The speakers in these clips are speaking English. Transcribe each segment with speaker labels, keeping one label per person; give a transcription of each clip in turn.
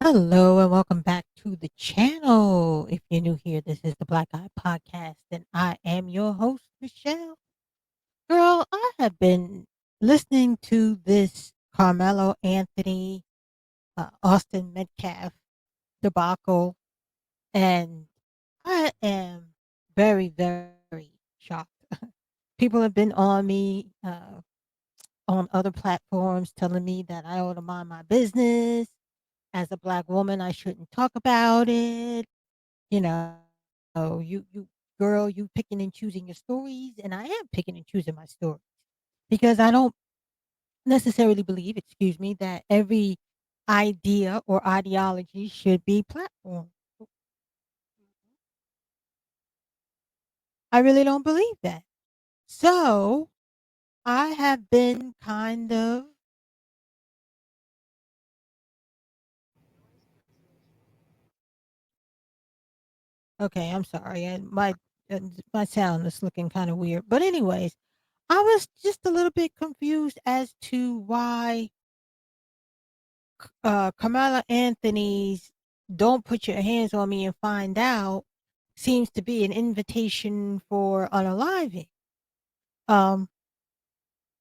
Speaker 1: Hello and welcome back to the channel. If you're new here, this is the Black Eye Podcast, and I am your host, Michelle. Girl, I have been listening to this Carmelo Anthony, Austin Metcalf debacle, and I am very, very shocked. People have been on me on other platforms telling me that I ought to mind my business. As a black woman, I shouldn't talk about it. You know, you girl, you picking and choosing your stories, and I am picking and choosing my stories because I don't necessarily believe, excuse me, that every idea or ideology should be platformed. I really don't believe that. So I have been kind of okay. I'm sorry, and my sound is looking kind of weird. But anyways, I was just a little bit confused as to why Kamala Anthony's "Don't Put Your Hands on Me and Find Out" seems to be an invitation for unaliving. Um,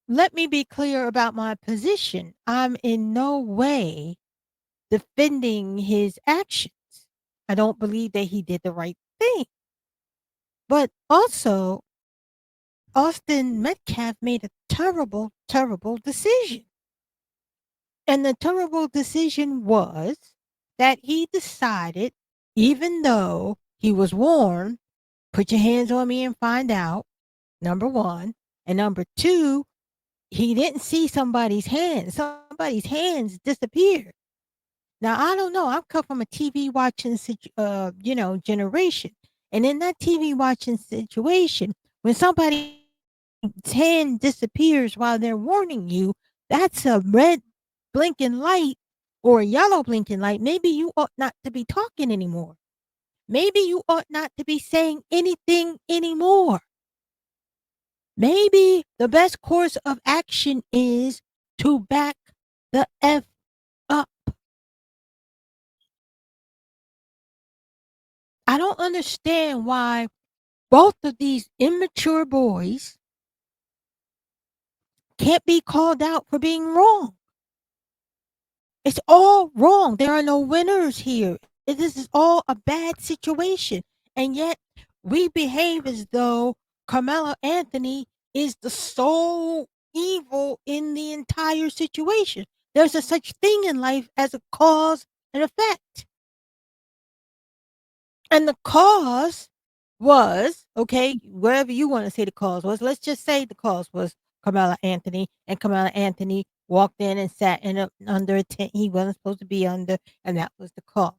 Speaker 1: Let me be clear about my position. I'm in no way defending his actions. I don't believe that he did the right thing. But also, Austin Metcalf made a terrible, terrible decision. And the terrible decision was that he decided, even though he was warned, put your hands on me and find out, number one. And number two, he didn't see somebody's hands. Somebody's hands disappeared. Now, I don't know. I've come from a TV watching, generation. And in that TV watching situation, when somebody's hand disappears while they're warning you, that's a red blinking light or a yellow blinking light. Maybe you ought not to be talking anymore. Maybe you ought not to be saying anything anymore. Maybe the best course of action is to back the F up. I don't understand why both of these immature boys can't be called out for being wrong. It's all wrong. There are no winners here. This is all a bad situation. And yet we behave as though Carmelo Anthony is the sole evil in the entire situation. There's a such thing in life as a cause and effect. And the cause was, okay, wherever you want to say the cause was, let's just say the cause was Carmelo Anthony, and Carmelo Anthony walked in and sat under a tent he wasn't supposed to be under, and that was the cause.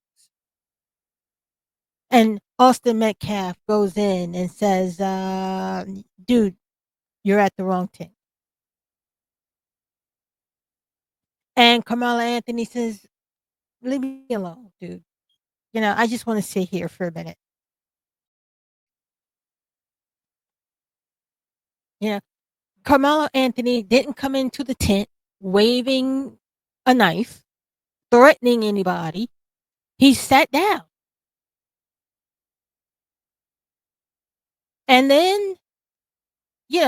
Speaker 1: And Austin Metcalf goes in and says, dude, you're at the wrong tent. And Carmelo Anthony says, leave me alone, dude. I just want to sit here for a minute. You know, Carmelo Anthony didn't come into the tent waving a knife, threatening anybody. He sat down. And then, he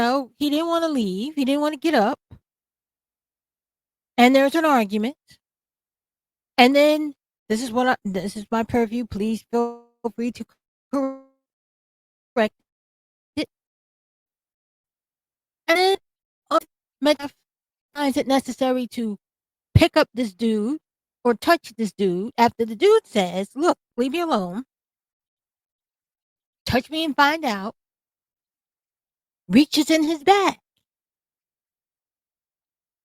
Speaker 1: didn't want to leave. He didn't want to get up. And there's an argument. And then this is my purview. Please feel free to correct it. And then Metaf finds it necessary to pick up this dude or touch this dude after the dude says, look, leave me alone. Touch me and find out. Reaches in his bag.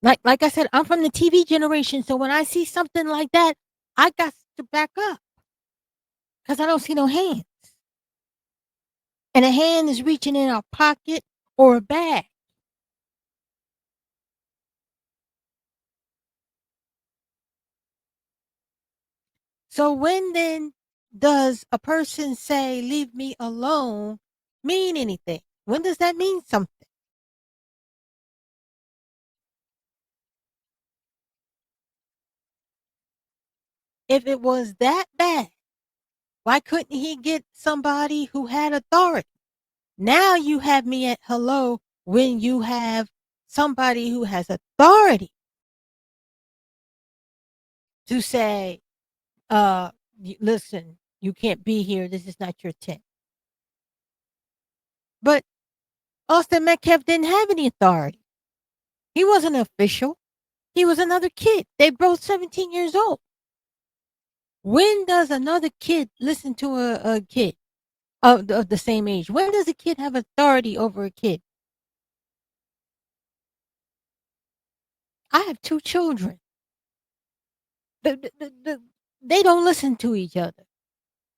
Speaker 1: Like I said, I'm from the TV generation, so when I see something like that, I got to back up because I don't see no hands. And a hand is reaching in a pocket or a bag. So when then does a person say, leave me alone, mean anything? When does that mean something? If it was that bad, why couldn't he get somebody who had authority? Now you have me at hello when you have somebody who has authority to say, listen, you can't be here. This is not your tent. But Austin Metcalf didn't have any authority. He wasn't an official. He was another kid. They both 17 years old. When does another kid listen to a kid of the same age? When does a kid have authority over a kid? I have 2 children. They don't listen to each other.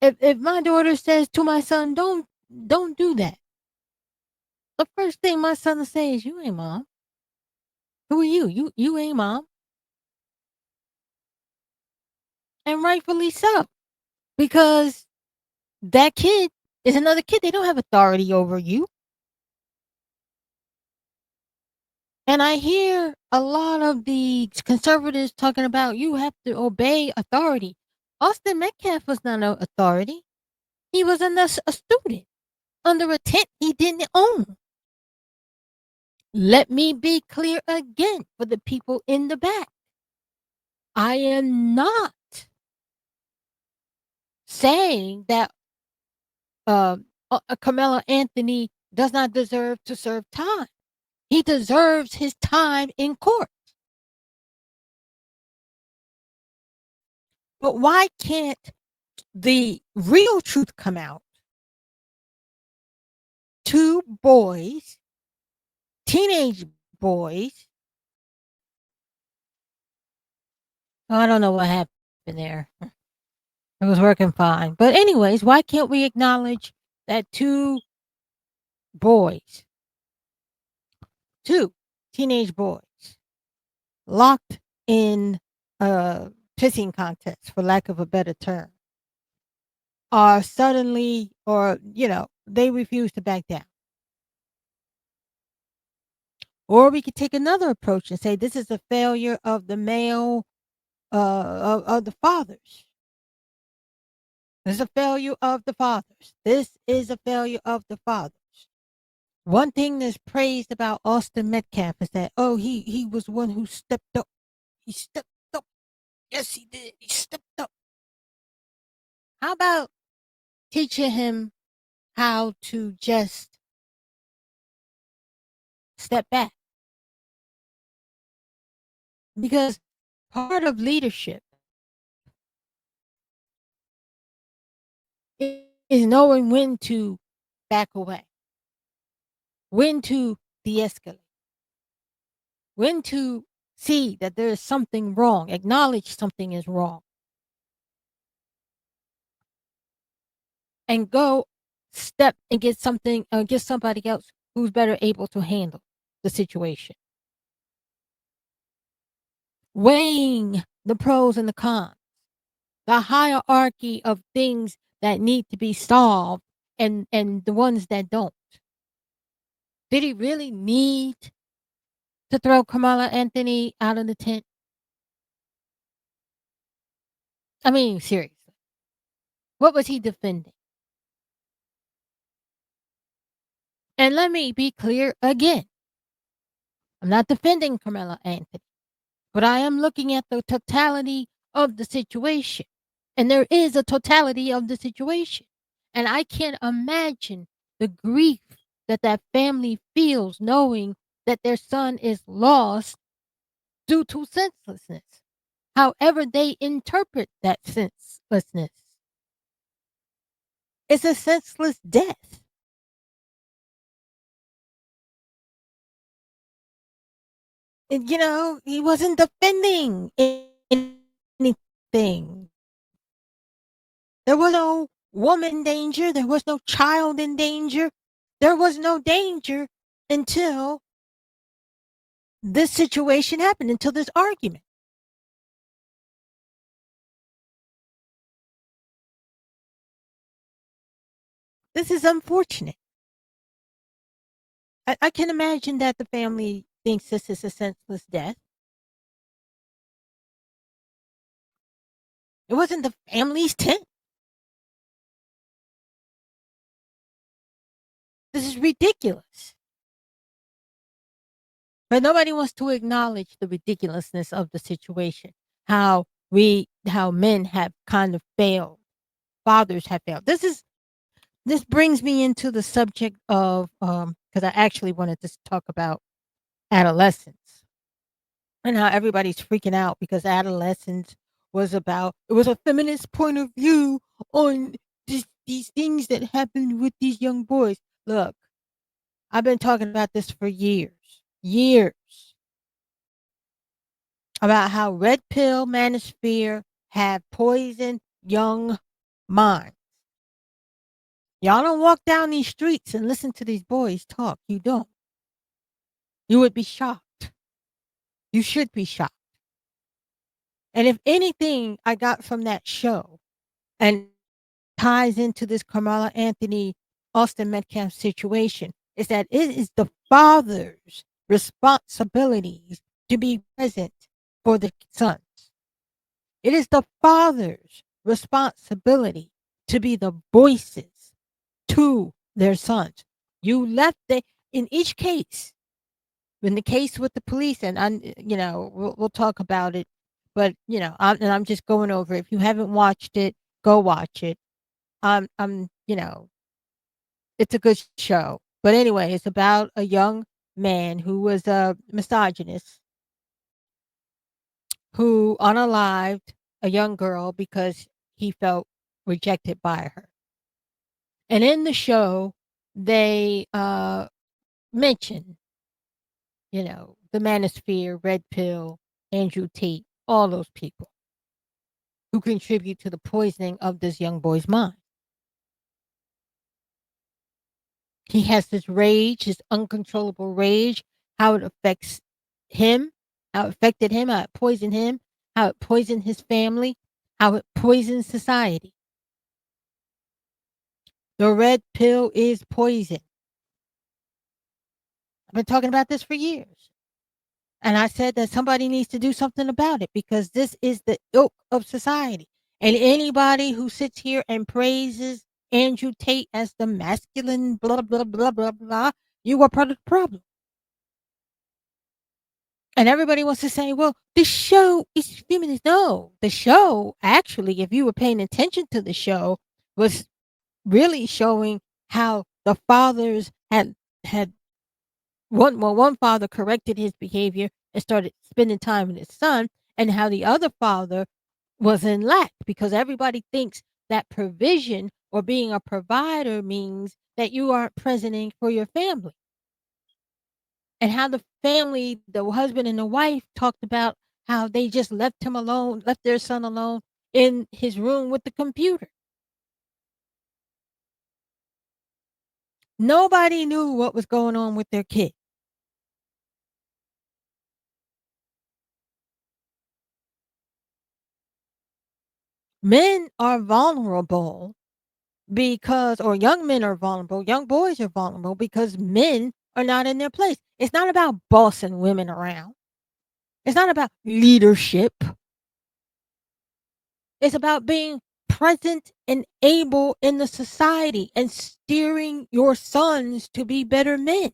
Speaker 1: If my daughter says to my son, don't do that. The first thing my son will say is, you ain't mom. Who are you? You ain't mom. And rightfully so. Because that kid is another kid. They don't have authority over you. And I hear a lot of the conservatives talking about you have to obey authority. Austin Metcalf was not an authority. He was a student under a tent he didn't own. Let me be clear again for the people in the back. I am not saying that Carmelo Anthony does not deserve to serve time. He deserves his time in court. But why can't the real truth come out? 2 boys, teenage boys. I don't know what happened there. It was working fine. But anyways, why can't we acknowledge that 2 boys, 2 teenage boys locked in a pissing contest, for lack of a better term, are suddenly, or, they refuse to back down? Or we could take another approach and say this is a failure of the male, of the fathers. This is a failure of the fathers. This is a failure of the fathers. One thing that's praised about Austin Metcalf is that, he was one who stepped up. He stepped up. Yes, he did. He stepped up. How about teaching him how to just step back? Because part of leadership is knowing when to back away, when to de-escalate, when to see that there is something wrong, acknowledge something is wrong, and go step and get somebody else who's better able to handle the situation. Weighing the pros and the cons, the hierarchy of things that need to be solved and the ones that don't. Did he really need to throw Carmelo Anthony out of the tent? I mean, seriously. What was he defending? And let me be clear again. I'm not defending Carmelo Anthony, but I am looking at the totality of the situation. And there is a totality of the situation. And I can't imagine the grief that that family feels knowing that their son is lost due to senselessness. However they interpret that senselessness. It's a senseless death. And, he wasn't defending anything. There was no woman in danger. There was no child in danger. There was no danger until this situation happened, until this argument. This is unfortunate. I can imagine that the family thinks this is a senseless death. It wasn't the family's tent. This is ridiculous. But nobody wants to acknowledge the ridiculousness of the situation. How men have kind of failed. Fathers have failed. This brings me into the subject of because I actually wanted to talk about adolescence and how everybody's freaking out because adolescence it was a feminist point of view on these things that happened with these young boys. Look, I've been talking about this for years, about how red pill manosphere have poisoned young minds. Y'all don't walk down these streets and listen to these boys talk. You don't. You would be shocked. You should be shocked. And if anything I got from that show and ties into this Carmelo Anthony Austin Metcalf situation is that it is the father's responsibilities to be present for the sons. It is the father's responsibility to be the voices to their sons. You left in each case, in the case with the police, and we'll talk about it. But I'm just going over it. If you haven't watched it, go watch it. It's a good show. But anyway, it's about a young man who was a misogynist who unalived a young girl because he felt rejected by her. And in the show, they mention, the manosphere, Red Pill, Andrew Tate, all those people who contribute to the poisoning of this young boy's mind. He has this rage, his uncontrollable rage, how it affects him, how it affected him, how it poisoned him, how it poisoned his family, how it poisons society. The red pill is poison. I've been talking about this for years. And I said that somebody needs to do something about it because this is the ilk of society. And anybody who sits here and praises Andrew Tate as the masculine, blah, blah, blah, blah, blah, you are part of the problem. And everybody wants to say, well, the show is feminist. No, the show, actually, if you were paying attention to the show, was really showing how the fathers had one father corrected his behavior and started spending time with his son, and how the other father was in lack because everybody thinks that provision or being a provider means that you aren't present for your family. And how the family, the husband and the wife, talked about how they just left him alone, left their son alone in his room with the computer. Nobody knew what was going on with their kid. Men are vulnerable or young men are vulnerable, young boys are vulnerable because men are not in their place. It's not about bossing women around. It's not about leadership. It's about being present and able in the society and steering your sons to be better men.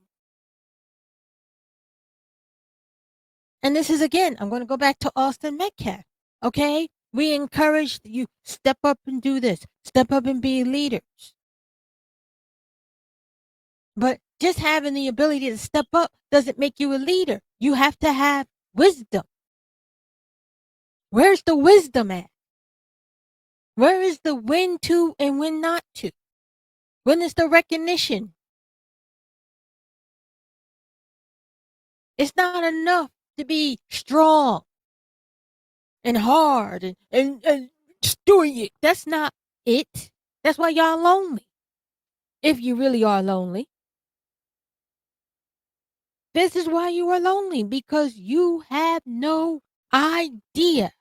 Speaker 1: And this is, again, I'm going to go back to Austin Metcalf. Okay? We encourage you, step up and do this, step up and be leaders. But just having the ability to step up doesn't make you a leader. You have to have wisdom. Where's the wisdom at? Where is the when to and when not to? When is the recognition? It's not enough to be strong and hard and just doing it. That's not it. That's why y'all lonely. If you really are lonely. This is why you are lonely, because you have no idea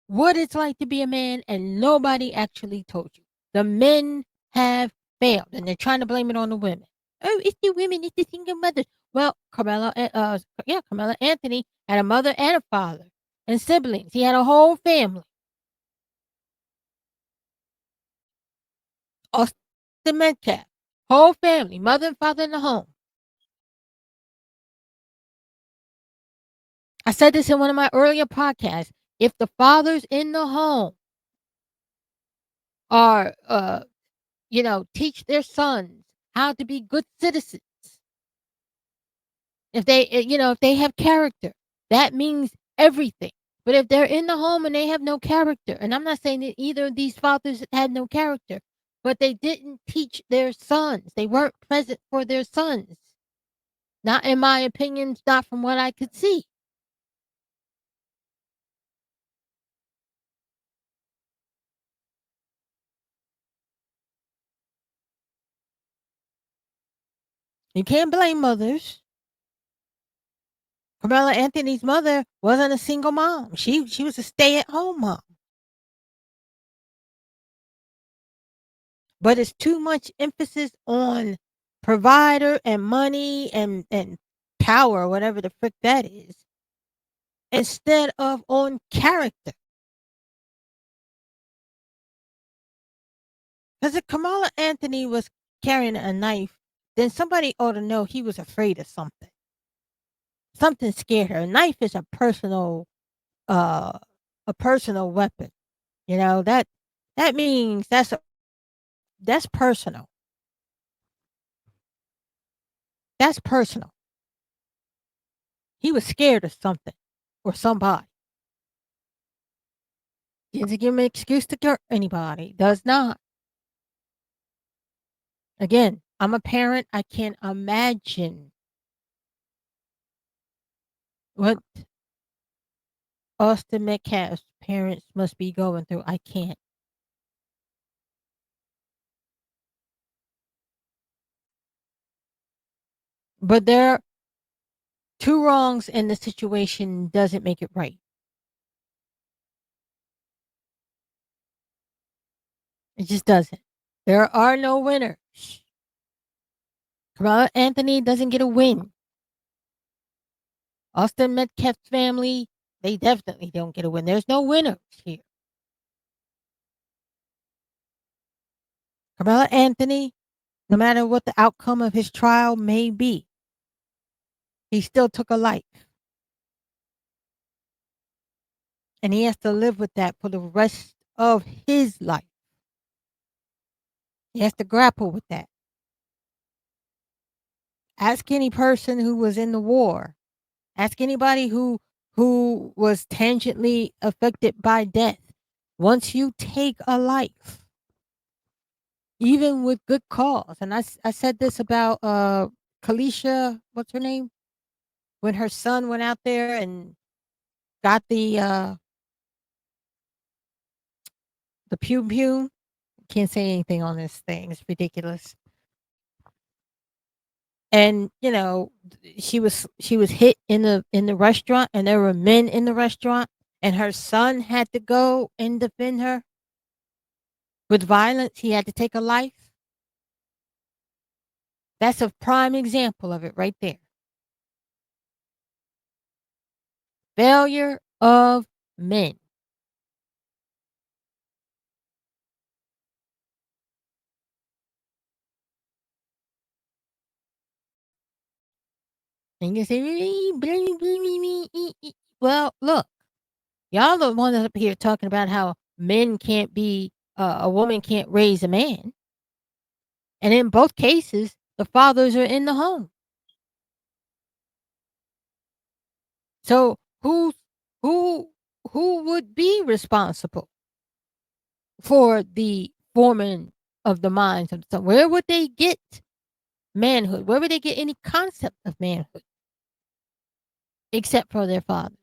Speaker 1: what it's like to be a man, and nobody actually told you. The men have failed, and they're trying to blame it on the women. Oh, it's the women, it's the single mothers. Well, Carmelo Anthony had a mother and a father, and siblings. He had a whole family. Austin Metcalf, whole family, mother and father in the home. I said this in one of my earlier podcasts. If the fathers in the home are, teach their sons how to be good citizens, if they have character, that means everything. But if they're in the home and they have no character, and I'm not saying that either of these fathers had no character, but they didn't teach their sons. They weren't present for their sons. Not in my opinion, not from what I could see. You can't blame mothers. Carmelo Anthony's mother wasn't a single mom. She was a stay-at-home mom. But it's too much emphasis on provider and money and power, whatever the frick that is, instead of on character. Because if Kamala Anthony was carrying a knife, then somebody ought to know he was afraid of something. Something scared her. A knife is uh a personal weapon. That means that's personal. That's personal. He was scared of something or somebody. Doesn't give him an excuse to hurt anybody. Does not. Again, I'm a parent. I can't imagine what Austin Metcalf's parents must be going through. I can't. But there are two wrongs in the situation doesn't make it right. It just doesn't. There are no winners. Carmelo Anthony doesn't get a win. Austin Metcalf's family, they definitely don't get a win. There's no winners here. Carmelo Anthony, no matter what the outcome of his trial may be, he still took a life. And he has to live with that for the rest of his life. He has to grapple with that. Ask any person who was in the war. Ask anybody who was tangentially affected by death. Once you take a life, even with good cause, and I said this about Kalisha, what's her name? When her son went out there and got the pew pew. Can't say anything on this thing. It's ridiculous. And she was hit in the restaurant, and there were men in the restaurant, and her son had to go and defend her with violence. He had to take a life. That's a prime example of it right there. Failure of men. And you say, well, look, y'all the ones up here talking about how men can't be, a woman can't raise a man. And in both cases, the fathers are in the home. So who who would be responsible for the forming of the minds of the son? Where would they get manhood? Where would they get any concept of manhood except for their fathers?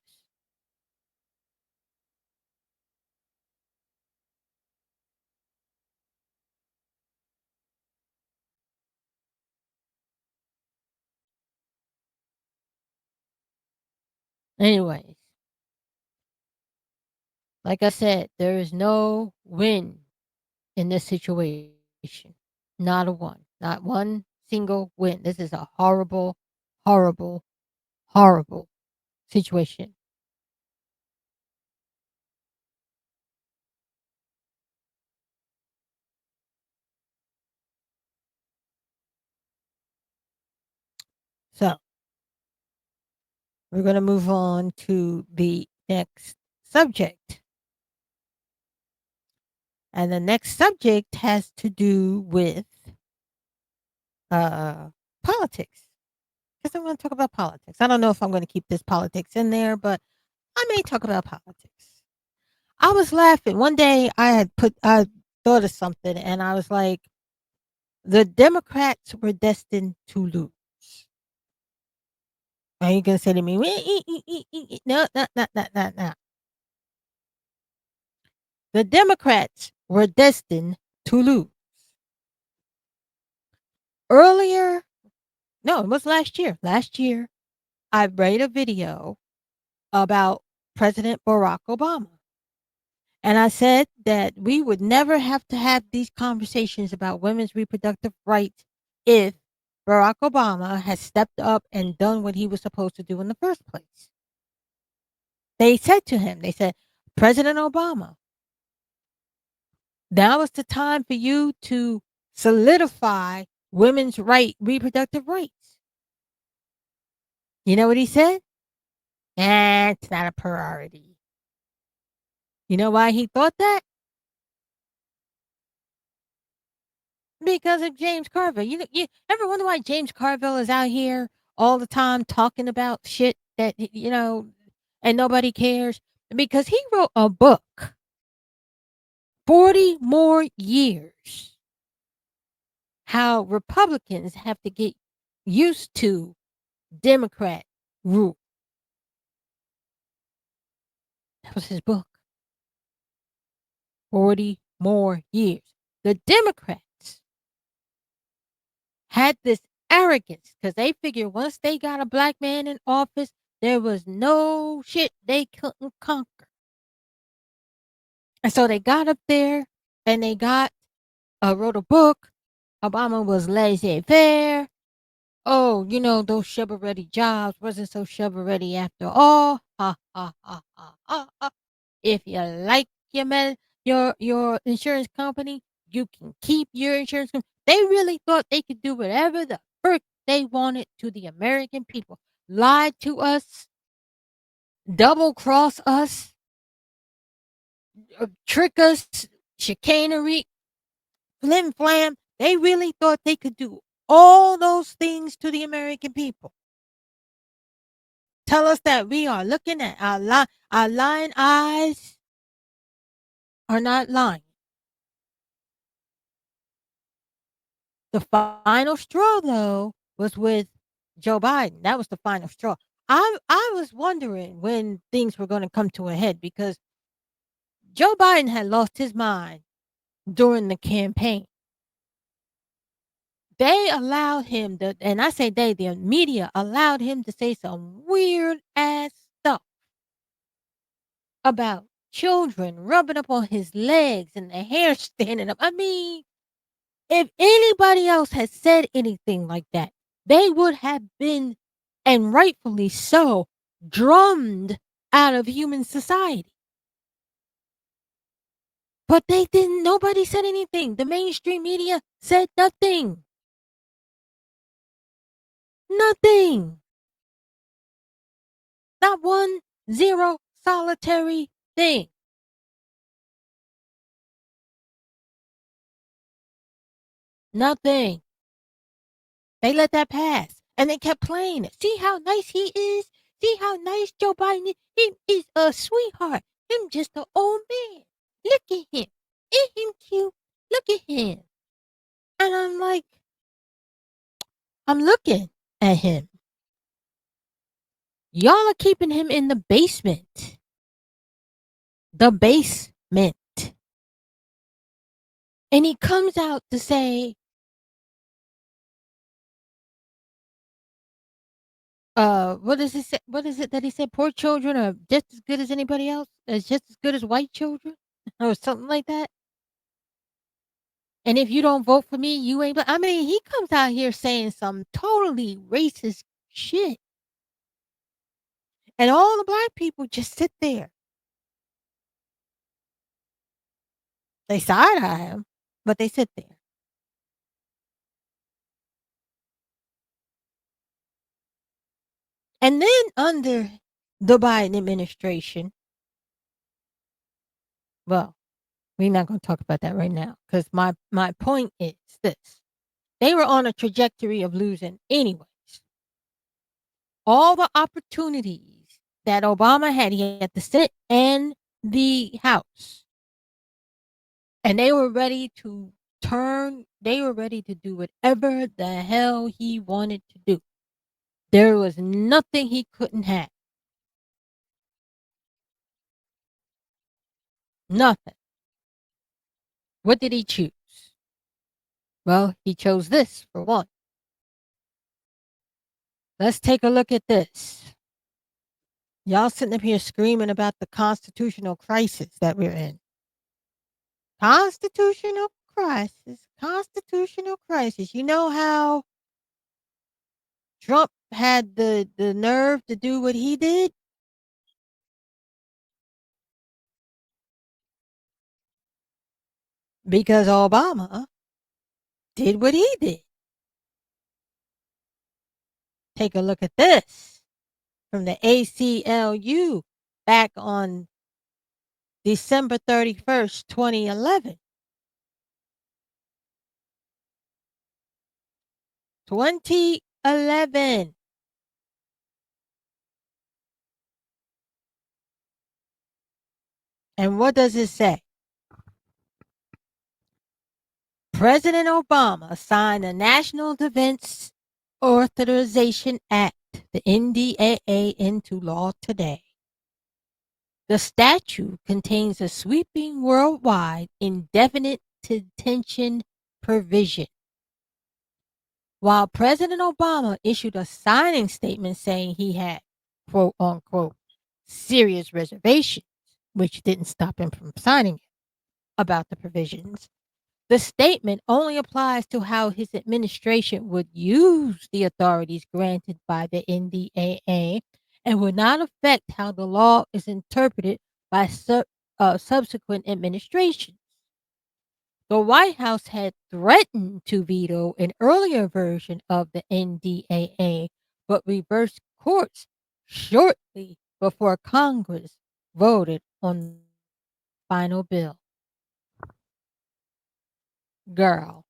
Speaker 1: Anyways, like I said, there is no win in this situation. Not a one. Not one single win. This is a horrible, horrible, horrible situation. So we're going to move on to the next subject. And the next subject has to do with politics. Because I'm going to talk about politics. I don't know if I'm going to keep this politics in there, but I may talk about politics. I was laughing. One day I thought of something and I was like, the Democrats were destined to lose. Are you going to say to me, no, no, no, no, no, no. The Democrats were destined to lose. Earlier, no, it was last year. Last year, I made a video about President Barack Obama. And I said that we would never have to have these conversations about women's reproductive rights if Barack Obama had stepped up and done what he was supposed to do in the first place. They said to him, they said, President Obama, now is the time for you to solidify women's reproductive rights. You know what he said? It's not a priority. You know why he thought that? Because of James Carville. You ever wonder why James Carville is out here all the time talking about shit that, and nobody cares? Because he wrote a book, 40 more years, how Republicans have to get used to Democrat rule. That was his book. 40 more years. The Democrats had this arrogance because they figured once they got a black man in office, there was no shit they couldn't conquer. And so they got up there and they wrote a book. Obama was laissez-faire. Oh, those shovel-ready jobs wasn't so shovel-ready after all. Ha, ha, ha, ha, ha, ha. If you like your insurance company, you can keep your insurance company. They really thought they could do whatever the frick they wanted to the American people. Lied to us, double cross us, trick us, chicanery, flim flam. They really thought they could do all those things to the American people. Tell us that we are looking at our lying eyes are not lying. The final straw, though, was with Joe Biden. That was the final straw. I was wondering when things were going to come to a head because Joe Biden had lost his mind during the campaign. They allowed him to, and I say they, the media allowed him to say some weird ass stuff about children rubbing up on his legs and the hair standing up. I mean, if anybody else had said anything like that, they would have been, and rightfully so, drummed out of human society. But they didn't. Nobody said anything. The mainstream media said nothing. Nothing. Not one, zero, solitary thing. Nothing. They let that pass. And they kept playing it. See how nice he is? See how nice Joe Biden is? He is a sweetheart. Him just an old man. Look at him. Ain't him cute? Look at him. And I'm like, I'm looking at him. Y'all are keeping him in the basement. The basement. And he comes out to say, what does he say? What is it that he said? Poor children are just as good as anybody else? As just as good as white children? Or something like that? And if you don't vote for me, you ain't. I mean, he comes out here saying some totally racist shit. And all the black people just sit there. They side eye him, but they sit there. And then under the Biden administration, well, we're not going to talk about that right now because my point is this. They were on a trajectory of losing anyways. All the opportunities that Obama had, he had the Senate and the House. And they were ready to do whatever the hell he wanted to do. There was nothing he couldn't have. Nothing. What did he choose? Well, he chose this for one. Let's take a look at this. Y'all sitting up here screaming about the constitutional crisis that we're in. Constitutional crisis. Constitutional crisis. You know how Trump had the nerve to do what he did? Because Obama did what he did. Take a look at this from the ACLU back on December 31st, 2011. 2011. And what does it say? President Obama signed the National Defense Authorization Act, the NDAA, into law today. The statute contains a sweeping worldwide indefinite detention provision. While President Obama issued a signing statement saying he had, quote unquote, serious reservations, which didn't stop him from signing it, about the provisions, the statement only applies to how his administration would use the authorities granted by the NDAA and would not affect how the law is interpreted by subsequent administrations. The White House had threatened to veto an earlier version of the NDAA, but reversed course shortly before Congress voted on the final bill. Girl.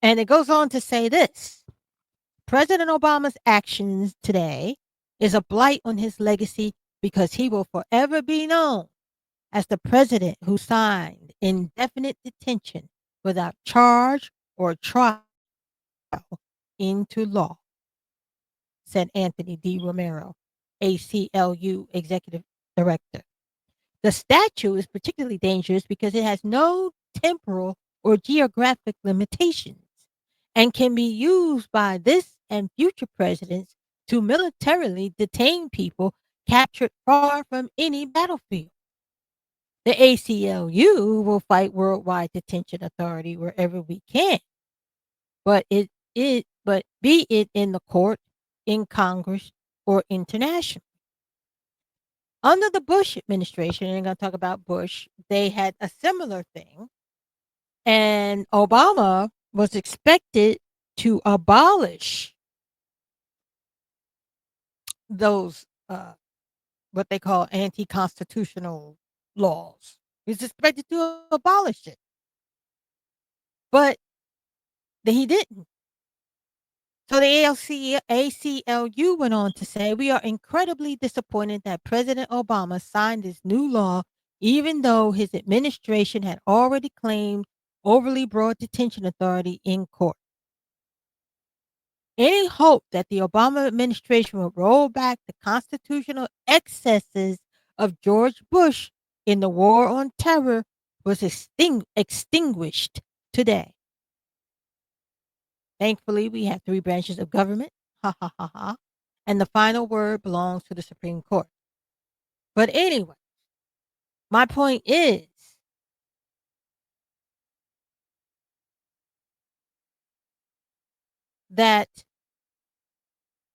Speaker 1: And it goes on to say this. President Obama's actions today is a blight on his legacy because he will forever be known as the president who signed indefinite detention without charge or trial into law, said Anthony D. Romero, ACLU Executive Director. The statute is particularly dangerous because it has no temporal or geographic limitations and can be used by this and future presidents to militarily detain people captured far from any battlefield. The ACLU will fight worldwide detention authority wherever we can, but be it in the court, in Congress, or internationally. Under the Bush administration, and I'm going to talk about Bush, they had a similar thing, and Obama was expected to abolish those what they call anti-constitutional laws. He was expected to abolish it, but he didn't. So the ACLU went on to say, we are incredibly disappointed that President Obama signed this new law, even though his administration had already claimed overly broad detention authority in court. Any hope that the Obama administration will roll back the constitutional excesses of George Bush in the war on terror was extinguished today. Thankfully, we have three branches of government. Ha ha ha ha. And the final word belongs to the Supreme Court. But anyway, my point is that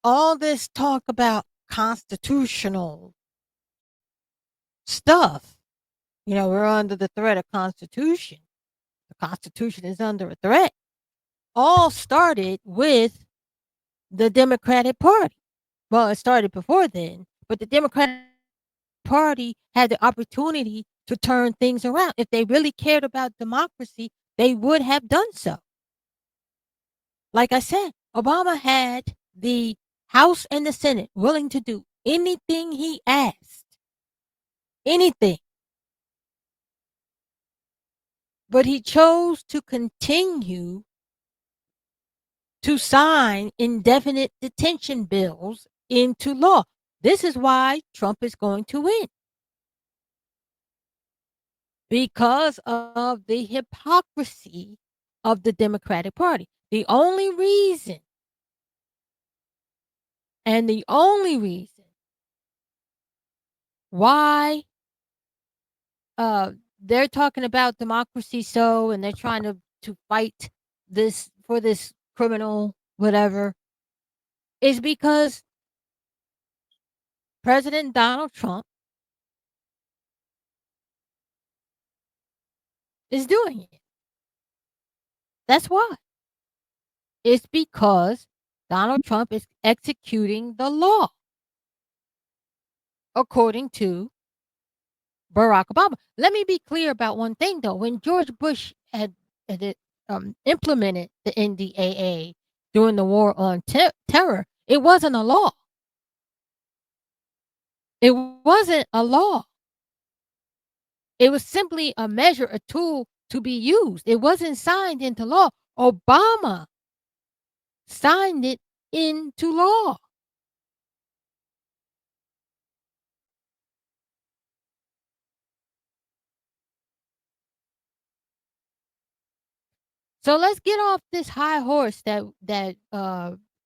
Speaker 1: all this talk about constitutional stuff, we're under the threat of Constitution. The Constitution is under a threat. All started with the Democratic Party. Well, it started before then, but the Democratic Party had the opportunity to turn things around. If they really cared about democracy, they would have done so. Like I said, Obama had the House and the Senate willing to do anything he asked, anything. But he chose to continue to sign indefinite detention bills into law. This is why Trump is going to win. Because of the hypocrisy of the Democratic Party. The only reason why they're talking about democracy and they're trying to fight this for this criminal whatever is because President Donald Trump is doing it. That's why. It's because Donald Trump is executing the law according to Barack Obama. Let me be clear about one thing, though. When George Bush had implemented the NDAA during the war on terror, it wasn't a law. It wasn't a law. It was simply a measure, a tool to be used. It wasn't signed into law. Obama signed it into law. So let's get off this high horse that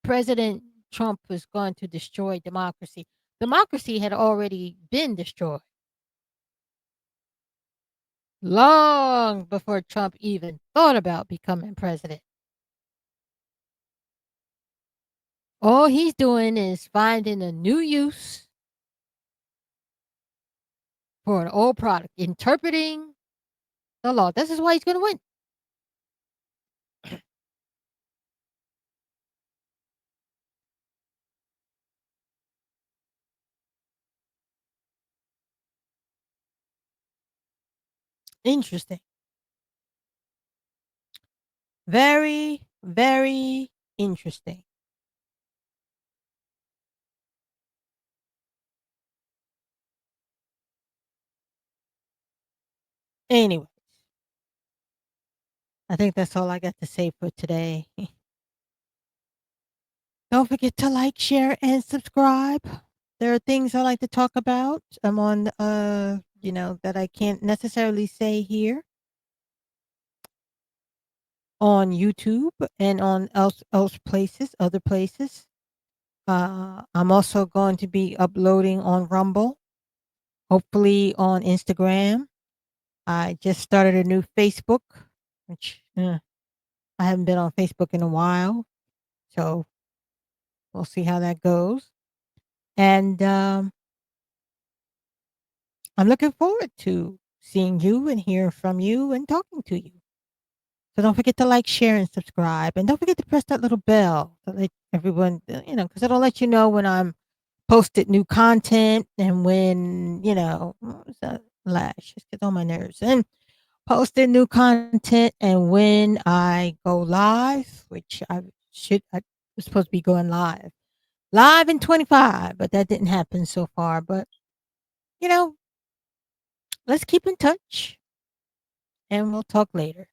Speaker 1: President Trump was going to destroy democracy. Democracy had already been destroyed long before Trump even thought about becoming president. All he's doing is finding a new use for an old product, interpreting the law. This is why he's going to win. Interesting. Very, very interesting. Anyway, I think that's all I got to say for today. Don't forget to like, share, and subscribe. There are things I like to talk about. I'm on, that I can't necessarily say here on YouTube and on else places, other places. I'm also going to be uploading on Rumble, hopefully on Instagram. I just started a new Facebook, which I haven't been on Facebook in a while, so we'll see how that goes. And I'm looking forward to seeing you and hearing from you and talking to you. So don't forget to like, share, and subscribe. And don't forget to press that little bell to let everyone, because it'll let you know when I'm posted new content and when, what was that lash? Just gets on my nerves. And posted new content and when I go live, which I was supposed to be going live in 25, but that didn't happen so far. But, let's keep in touch and we'll talk later.